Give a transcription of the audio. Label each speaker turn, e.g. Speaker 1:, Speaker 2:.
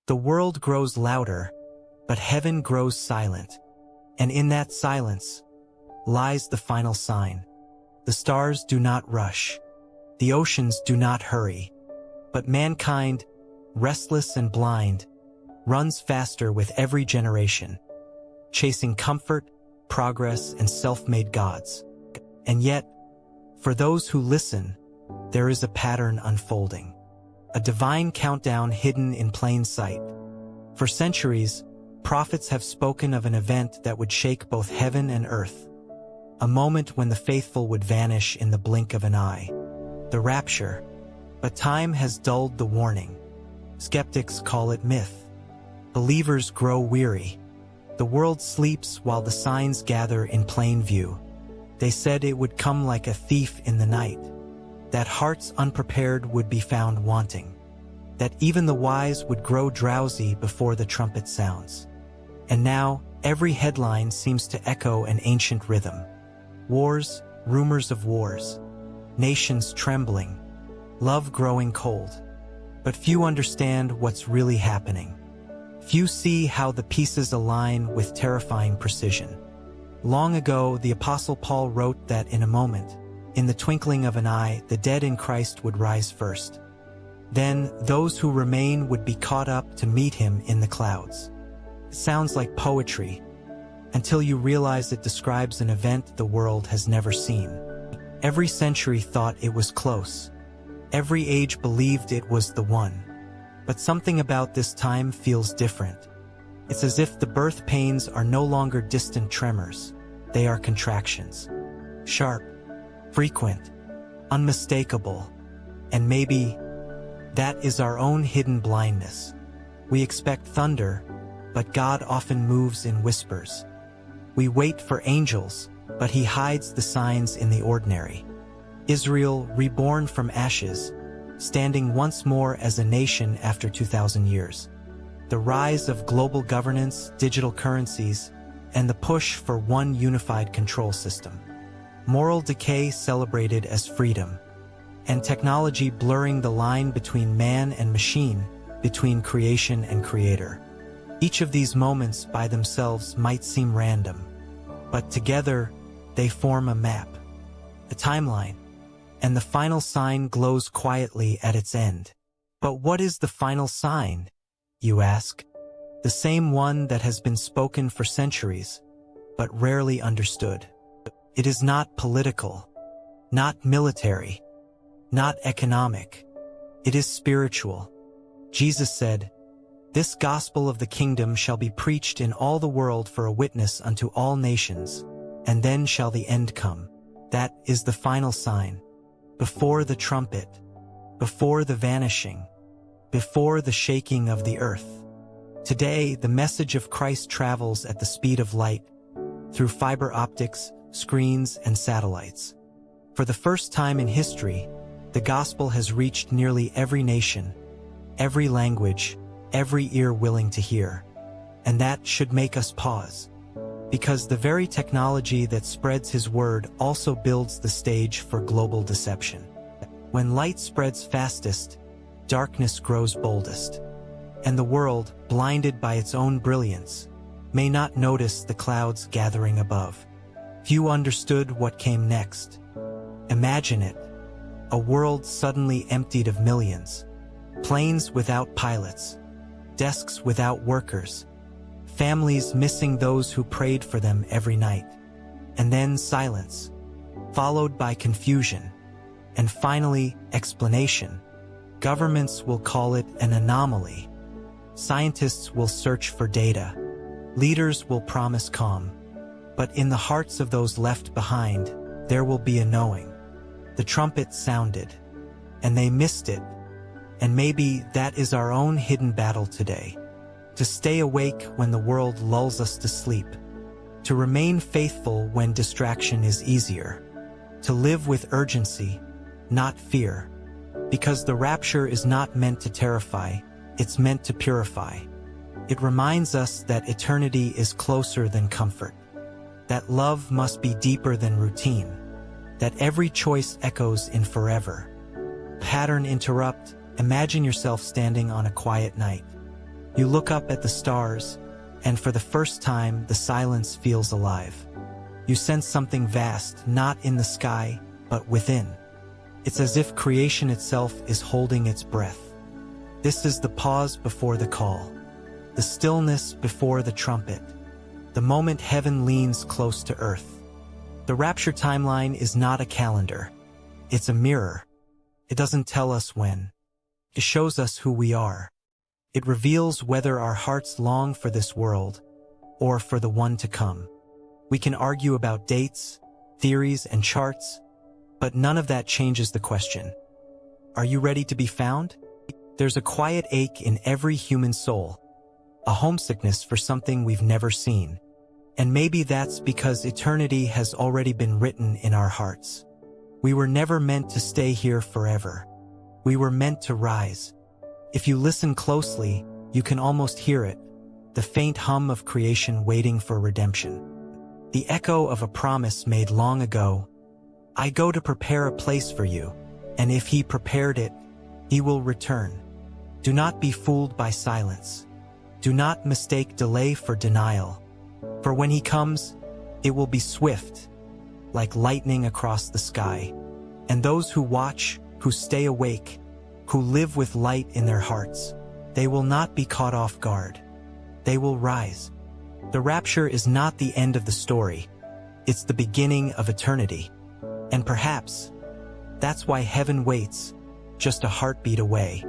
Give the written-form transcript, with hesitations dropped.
Speaker 1: The world grows louder, but heaven grows silent. And in that silence lies the final sign. The stars do not rush. The oceans do not hurry. But mankind, restless and blind, runs faster with every generation, chasing comfort, progress, and self-made gods. And yet, for those who listen, there is a pattern unfolding. A divine countdown hidden in plain sight. For centuries, prophets have spoken of an event that would shake both heaven and earth. A moment when the faithful would vanish in the blink of an eye. The rapture. But time has dulled the warning. Skeptics call it myth. Believers grow weary. The world sleeps while the signs gather in plain view. They said it would come like a thief in the night. That hearts unprepared would be found wanting. That even the wise would grow drowsy before the trumpet sounds. And now, every headline seems to echo an ancient rhythm. Wars, rumors of wars. Nations trembling. Love growing cold. But few understand what's really happening. Few see how the pieces align with terrifying precision. Long ago, the Apostle Paul wrote that in a moment, in the twinkling of an eye, the dead in Christ would rise first. Then, those who remain would be caught up to meet him in the clouds. It sounds like poetry, until you realize it describes an event the world has never seen. Every century thought it was close. Every age believed it was the one. But something about this time feels different. It's as if the birth pains are no longer distant tremors. They are contractions. Sharp, frequent, unmistakable. And maybe that is our own hidden blindness. We expect thunder, but God often moves in whispers. We wait for angels, but he hides the signs in the ordinary. Israel, reborn from ashes, standing once more as a nation after 2,000 years. The rise of global governance, digital currencies, and the push for one unified control system. Moral decay celebrated as freedom, and technology blurring the line between man and machine, between creation and creator. Each of these moments by themselves might seem random, but together they form a map, a timeline, and the final sign glows quietly at its end. But what is the final sign, you ask? The same one that has been spoken for centuries, but rarely understood. It is not political, not military, not economic. It is spiritual. Jesus said, "This gospel of the kingdom shall be preached in all the world for a witness unto all nations, and then shall the end come." That is the final sign. Before the trumpet, before the vanishing, before the shaking of the earth. Today, the message of Christ travels at the speed of light, through fiber optics, screens, and satellites. For the first time in history, the gospel has reached nearly every nation, every language, every ear willing to hear. And that should make us pause. Because the very technology that spreads his word also builds the stage for global deception. When light spreads fastest, darkness grows boldest. And the world, blinded by its own brilliance, may not notice the clouds gathering above. Few understood what came next. Imagine it. A world suddenly emptied of millions. Planes without pilots. Desks without workers. Families missing those who prayed for them every night. And then silence, followed by confusion. And finally, explanation. Governments will call it an anomaly. Scientists will search for data. Leaders will promise calm. But in the hearts of those left behind, there will be a knowing. The trumpet sounded, and they missed it. And maybe that is our own hidden battle today. To stay awake when the world lulls us to sleep. To remain faithful when distraction is easier. To live with urgency, not fear. Because the rapture is not meant to terrify, it's meant to purify. It reminds us that eternity is closer than comfort. That love must be deeper than routine. That every choice echoes in forever. Pattern interrupt. Imagine yourself standing on a quiet night. You look up at the stars, and for the first time, the silence feels alive. You sense something vast, not in the sky, but within. It's as if creation itself is holding its breath. This is the pause before the call, the stillness before the trumpet, the moment heaven leans close to earth. The rapture timeline is not a calendar. It's a mirror. It doesn't tell us when. It shows us who we are. It reveals whether our hearts long for this world or for the one to come. We can argue about dates, theories, and charts, but none of that changes the question. Are you ready to be found? There's a quiet ache in every human soul, a homesickness for something we've never seen. And maybe that's because eternity has already been written in our hearts. We were never meant to stay here forever. We were meant to rise. If you listen closely, you can almost hear it, the faint hum of creation waiting for redemption. The echo of a promise made long ago. I go to prepare a place for you, and if he prepared it, he will return. Do not be fooled by silence. Do not mistake delay for denial. For when he comes, it will be swift, like lightning across the sky. And those who watch, who stay awake, who live with light in their hearts, they will not be caught off guard. They will rise. The rapture is not the end of the story. It's the beginning of eternity. And perhaps that's why heaven waits, just a heartbeat away.